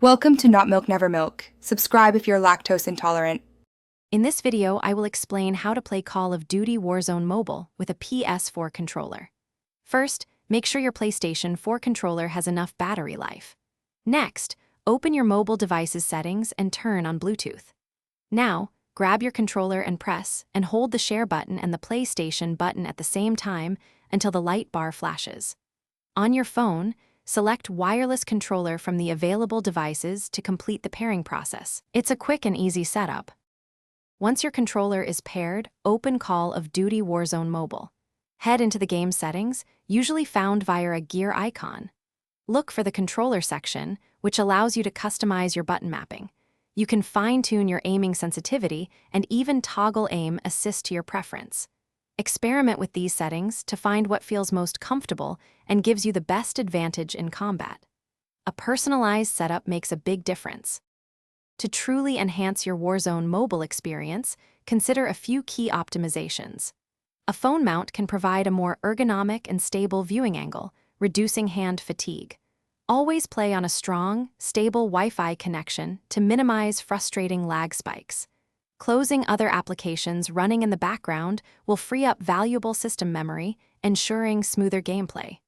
Welcome to Not Milk Never Milk. Subscribe if you're lactose intolerant. In this video, I will explain how to play Call of Duty Warzone Mobile with a PS4 controller. First, make sure your PlayStation 4 controller has enough battery life. Next, open your mobile device's settings and turn on Bluetooth. Now, grab your controller and press and hold the share button and the PlayStation button at the same time until the light bar flashes. On your phone, select Wireless Controller from the available devices to complete the pairing process. It's a quick and easy setup. Once your controller is paired, open Call of Duty Warzone Mobile. Head into the game settings, usually found via a gear icon. Look for the controller section, which allows you to customize your button mapping. You can fine-tune your aiming sensitivity and even toggle aim assist to your preference. Experiment with these settings to find what feels most comfortable and gives you the best advantage in combat. A personalized setup makes a big difference. To truly enhance your Warzone mobile experience, consider a few key optimizations. A phone mount can provide a more ergonomic and stable viewing angle, reducing hand fatigue. Always play on a strong, stable Wi-Fi connection to minimize frustrating lag spikes. Closing other applications running in the background will free up valuable system memory, ensuring smoother gameplay.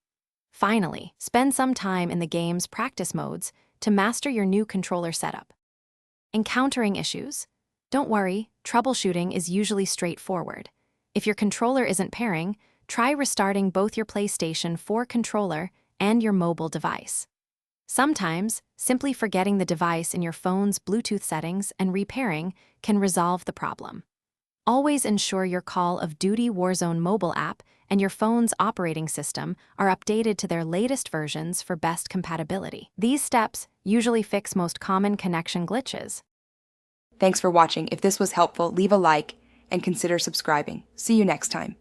Finally, spend some time in the game's practice modes to master your new controller setup. Encountering issues? Don't worry, troubleshooting is usually straightforward. If your controller isn't pairing, try restarting both your PlayStation 4 controller and your mobile device. Sometimes, simply forgetting the device in your phone's Bluetooth settings and repairing can resolve the problem. Always ensure your Call of Duty Warzone mobile app and your phone's operating system are updated to their latest versions for best compatibility. These steps usually fix most common connection glitches. Thanks for watching. If this was helpful, leave a like and consider subscribing. See you next time.